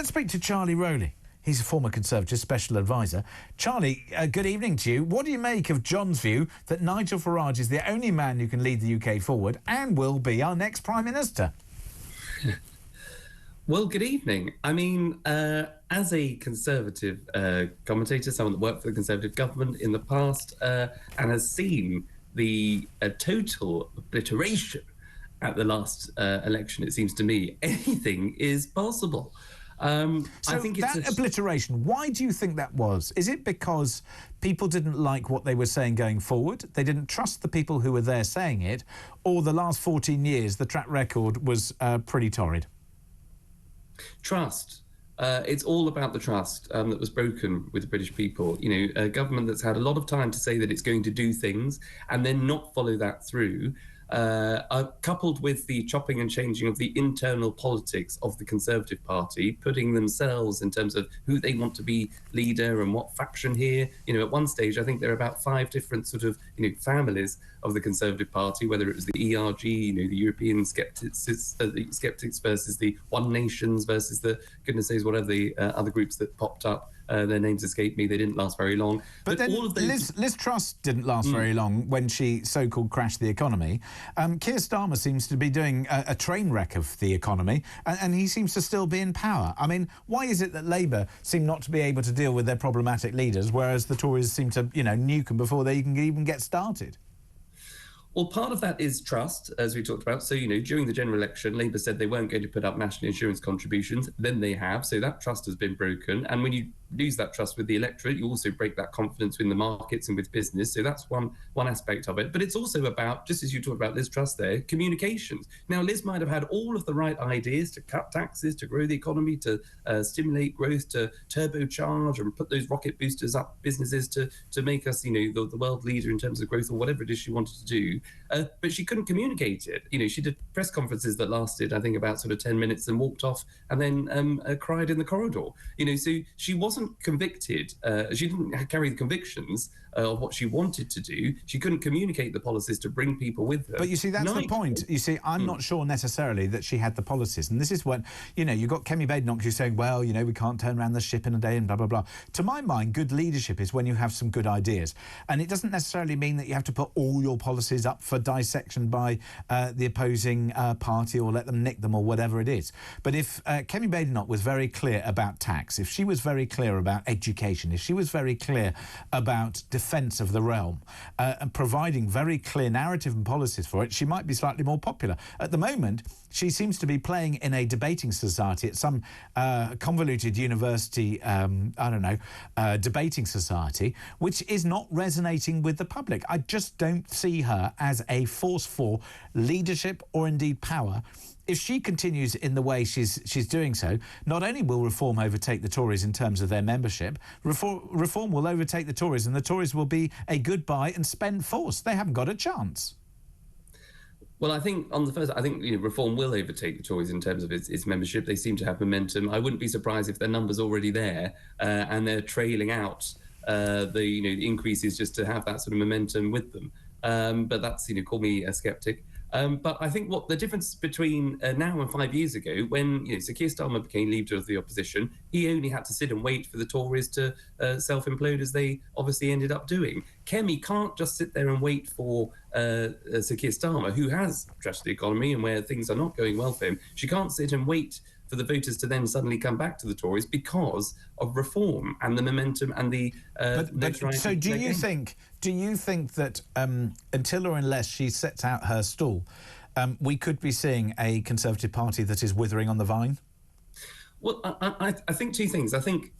Let's speak to Charlie Rowley. He's a former Conservative special advisor. Charlie, good evening to you. What do you make of John's view that Nigel Farage is the only man who can lead the UK forward and will be our next Prime Minister? Well, good evening. I mean, as a Conservative commentator, someone that worked for the Conservative government in the past and has seen the total obliteration at the last election, it seems to me, anything is possible. So I think that obliteration, why do you think that was? Is it because people didn't like what they were saying going forward? They didn't trust the people who were there saying it? Or the last 14 years, the track record was pretty torrid? Trust. It's all about the trust that was broken with the British people. You know, a government that's had a lot of time to say that it's going to do things and then not follow that through, coupled with the chopping and changing of the internal politics of the Conservative Party, putting themselves in terms of who they want to be leader and what faction here. You know, at one stage, I think there are about 5 different sort of, families of the Conservative Party, whether it was the ERG, the European skeptics versus the One Nations versus the, goodness knows, whatever the other groups that popped up. Their names escaped me. They didn't last very long. But then all of those... Liz Truss didn't last very long when she so-called crashed the economy. Keir Starmer seems to be doing a train wreck of the economy, and he seems to still be in power. I mean, why is it that Labour seem not to be able to deal with their problematic leaders, whereas the Tories seem to, nuke them before they can even get started? Well, part of that is trust, as we talked about. So, during the general election, Labour said they weren't going to put up national insurance contributions. Then they have. So that trust has been broken. And when you lose that trust with the electorate, you also break that confidence in the markets and with business. So that's one aspect of it. But it's also about, just as you talked about Liz Truss there, communications. Now, Liz might have had all of the right ideas to cut taxes, to grow the economy, to stimulate growth, to turbocharge and put those rocket boosters up businesses to make us, the world leader in terms of growth or whatever it is she wanted to do. But she couldn't communicate it. She did press conferences that lasted, I think, about sort of 10 minutes and walked off and then cried in the corridor. So she wasn't convicted. She didn't carry the convictions of what she wanted to do. She couldn't communicate the policies to bring people with her. But you see, that's the point. You see, I'm not sure necessarily that she had the policies. And this is when, you've got Kemi Badenoch who's saying, well, we can't turn around the ship in a day and blah, blah, blah. To my mind, good leadership is when you have some good ideas. And it doesn't necessarily mean that you have to put all your policies up for dissection by the opposing party or let them nick them or whatever it is. But if Kemi Badenoch was very clear about tax, if she was very clear about education, if she was very clear about defence of the realm and providing very clear narrative and policies for it, she might be slightly more popular. At the moment, she seems to be playing in a debating society at some convoluted university, debating society, which is not resonating with the public. I just don't see her as a force for leadership or indeed power. If she continues in the way she's doing so, not only will Reform overtake the Tories in terms of their membership, Reform will overtake the Tories and the Tories will be a goodbye and spend force. They haven't got a chance. Well, I think on the first, Reform will overtake the Tories in terms of its membership. They seem to have momentum. I wouldn't be surprised if their numbers already there and they're trailing out the increases just to have that sort of momentum with them. But that's, call me a sceptic. But I think what the difference between now and 5 years ago, when Sir Keir Starmer became leader of the opposition, he only had to sit and wait for the Tories to self-implode, as they obviously ended up doing. Kemi can't just sit there and wait for Sir Keir Starmer, who has trashed the economy and where things are not going well for him. She can't sit and wait for the voters to then suddenly come back to the Tories because of Reform and the momentum and the... So do you think that until or unless she sets out her stall, we could be seeing a Conservative Party that is withering on the vine? Well, I think 2 things. I think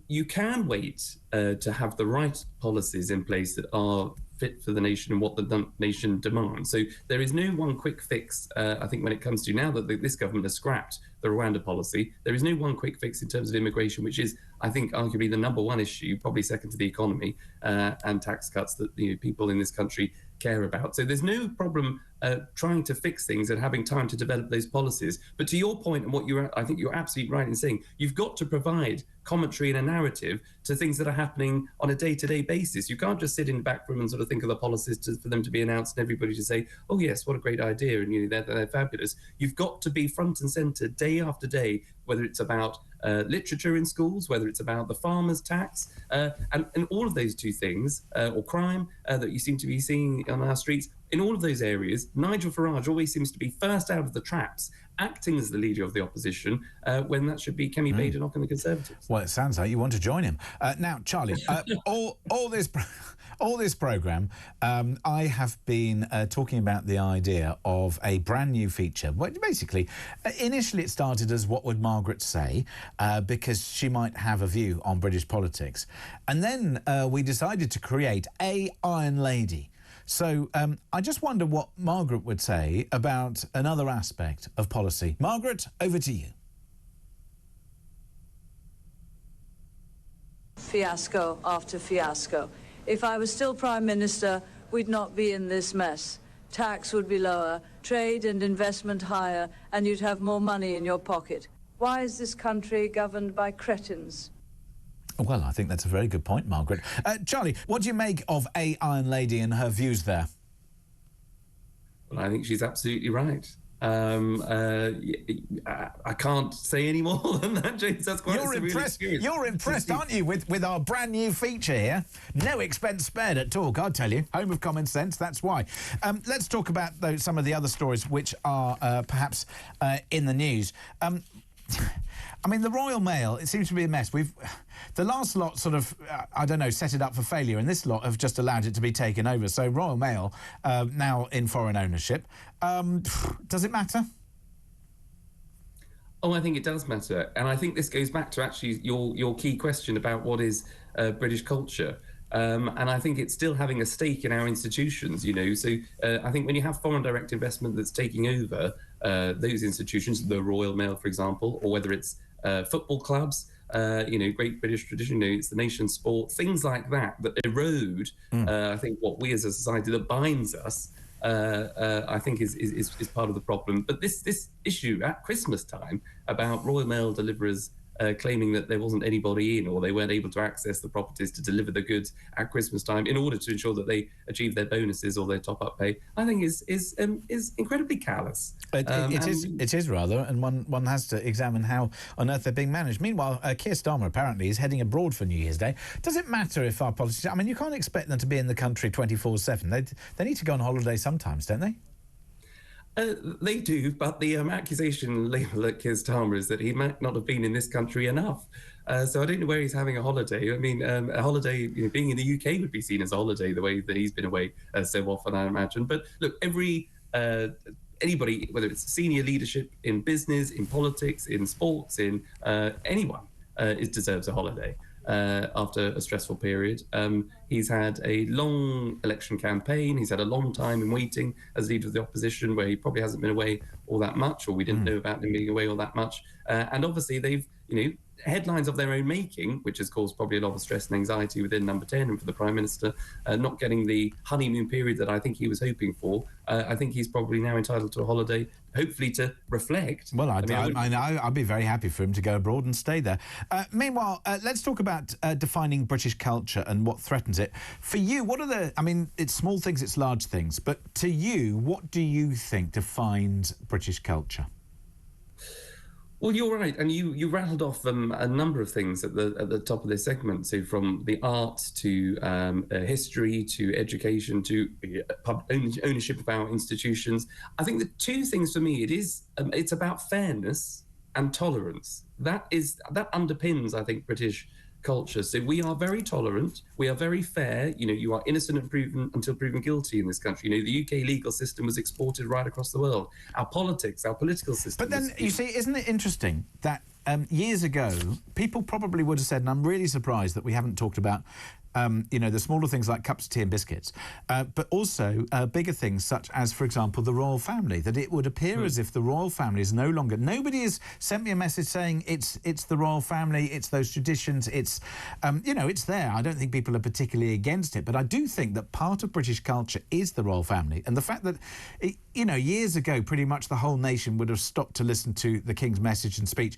you can wait to have the right policies in place that are fit for the nation and what the nation demands. So there is no one quick fix, I think, when it comes to now that this government has scrapped the Rwanda policy, there is no one quick fix in terms of immigration, which is, I think, arguably the number one issue, probably second to the economy and tax cuts that people in this country care about. So there's no problem trying to fix things and having time to develop those policies. But to your point and what I think you're absolutely right in saying, you've got to provide commentary and a narrative to things that are happening on a day-to-day basis. You can't just sit in the back room and sort of think of the policies for them to be announced and everybody to say, oh yes, what a great idea, and they're fabulous. You've got to be front and centre day after day, whether it's about literature in schools, whether it's about the farmers' tax, and all of those two things, or crime that you seem to be seeing on our streets. In all of those areas, Nigel Farage always seems to be first out of the traps, acting as the leader of the opposition, when that should be Kemi Badenoch and the Conservatives. Well, it sounds like you want to join him. Now, Charlie, all this programme, I have been talking about the idea of a brand new feature. Well, basically, initially it started as What Would Margaret Say, because she might have a view on British politics. And then we decided to create a Iron Lady. So I just wonder what Margaret would say about another aspect of policy. Margaret, over to you. Fiasco after fiasco. If I was still Prime Minister, we'd not be in this mess. Tax would be lower, trade and investment higher, and you'd have more money in your pocket. Why is this country governed by cretins? Well, I think that's a very good point, Margaret. Charlie, what do you make of a Iron Lady and her views there? Well, I think she's absolutely right. I can't say any more than that, James. That's quite a surreal experience. You're impressed, aren't you, with our brand new feature here? No expense spared at Talk, I'll tell you. Home of common sense, that's why. Let's talk about, though, some of the other stories which are perhaps in the news. I mean, the Royal Mail, it seems to be a mess. The last lot sort of, I don't know, set it up for failure, and this lot have just allowed it to be taken over. So Royal Mail, now in foreign ownership. Does it matter? Oh, I think it does matter. And I think this goes back to actually your key question about what is British culture. And I think it's still having a stake in our institutions, you know. So I think when you have foreign direct investment that's taking over those institutions, the Royal Mail, for example, or whether it's football clubs, you know, great British tradition, you know, it's the nation's sport, things like that erode, I think, what we as a society that binds us, I think is part of the problem. But this issue at Christmas time about Royal Mail deliverers claiming that there wasn't anybody in, or they weren't able to access the properties to deliver the goods at Christmas time in order to ensure that they achieve their bonuses or their top-up pay, I think is incredibly callous. It is rather, and one has to examine how on earth they're being managed. Meanwhile, Keir Starmer apparently is heading abroad for New Year's Day. Does it matter if our politicians... I mean, you can't expect them to be in the country 24/7. They need to go on holiday sometimes, don't they? They do, but the accusation label at Keir Starmer is that he might not have been in this country enough. So I don't know where he's having a holiday. I mean, a holiday, you know, being in the UK would be seen as a holiday, the way that he's been away so often, I imagine. But look, anybody, whether it's senior leadership in business, in politics, in sports, in anyone, deserves a holiday. After a stressful period. He's had a long election campaign. He's had a long time in waiting as leader of the opposition, where he probably hasn't been away all that much, or we didn't know about him being away all that much. And obviously they've, you know, headlines of their own making, which has caused probably a lot of stress and anxiety within Number 10 and for the Prime Minister, not getting the honeymoon period that I think he was hoping for. I think he's probably now entitled to a holiday, hopefully to reflect. Well, I'd be very happy for him to go abroad and stay there. Meanwhile, let's talk about defining British culture and what threatens it. For you, what are the... I mean, it's small things, it's large things, but to you, what do you think defines British culture? Well, you're right, and you rattled off a number of things at the top of this segment. So from the arts to history to education to ownership of our institutions. I think the two things for me, it's about fairness and tolerance. That underpins, I think, British culture. So we are very tolerant, we are very fair. You know, you are innocent until proven guilty in this country. You know, the UK legal system was exported right across the world. Our politics, our political system. But then, you see, isn't it interesting that years ago, people probably would have said, and I'm really surprised that we haven't talked about you know, the smaller things like cups of tea and biscuits, but also bigger things such as, for example, the royal family, that it would appear as if the royal family is no longer... Nobody has sent me a message saying it's the royal family, it's those traditions, it's, you know, it's there. I don't think people are particularly against it, but I do think that part of British culture is the royal family, and the fact that, you know, years ago, pretty much the whole nation would have stopped to listen to the King's message and speech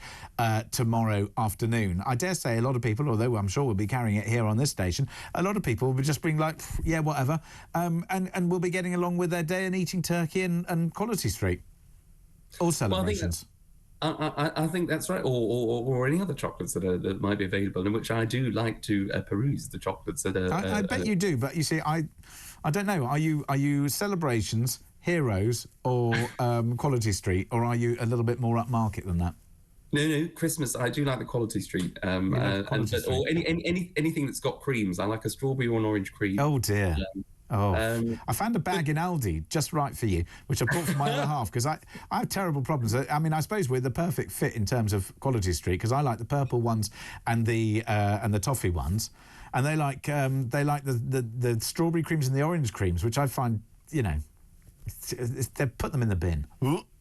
tomorrow afternoon. I dare say a lot of people, although I'm sure we'll be carrying it here on this station, a lot of people will just being like, yeah, whatever, and we'll be getting along with their day and eating turkey and Quality Street. All celebrations. Well, I think that's right, or any other chocolates that might be available, in which I do like to peruse the chocolates that are. I bet you do, but you see, I don't know. Are you Celebrations, Heroes, or Quality Street, or are you a little bit more upmarket than that? No, Christmas. I do like the Quality Street, or anything that's got creams. I like a strawberry or an orange cream. Oh dear. I found a bag in Aldi just right for you, which I bought for my other half because I have terrible problems. I mean, I suppose we're the perfect fit in terms of Quality Street because I like the purple ones and the toffee ones, and they like the strawberry creams and the orange creams, which I find, you know, they put them in the bin.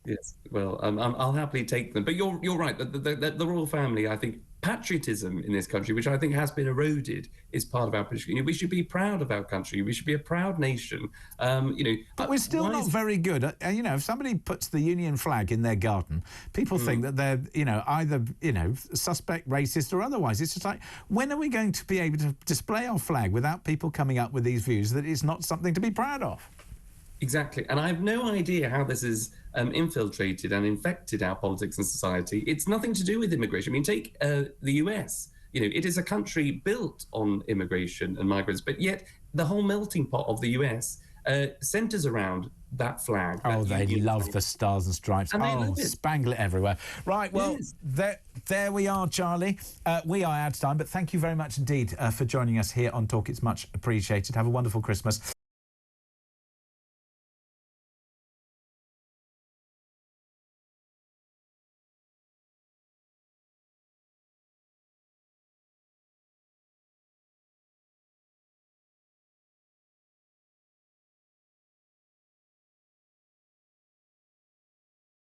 Yes, well, I'll happily take them. But you're right. The royal family, I think, patriotism in this country, which I think has been eroded, is part of our British. You know, we should be proud of our country. We should be a proud nation. You know, but we're still not very good at, you know, if somebody puts the Union flag in their garden, people think that they're, you know, either, you know, suspect, racist or otherwise. It's just like, when are we going to be able to display our flag without people coming up with these views that it's not something to be proud of? Exactly. And I have no idea how this is infiltrated and infected our politics and society. It's nothing to do with immigration. I mean, take the US. You know, it is a country built on immigration and migrants, but yet the whole melting pot of the US centres around that flag. Oh, they love the stars and stripes. And spangle it everywhere. Right, well, there we are, Charlie. We are out of time, but thank you very much indeed for joining us here on Talk. It's much appreciated. Have a wonderful Christmas.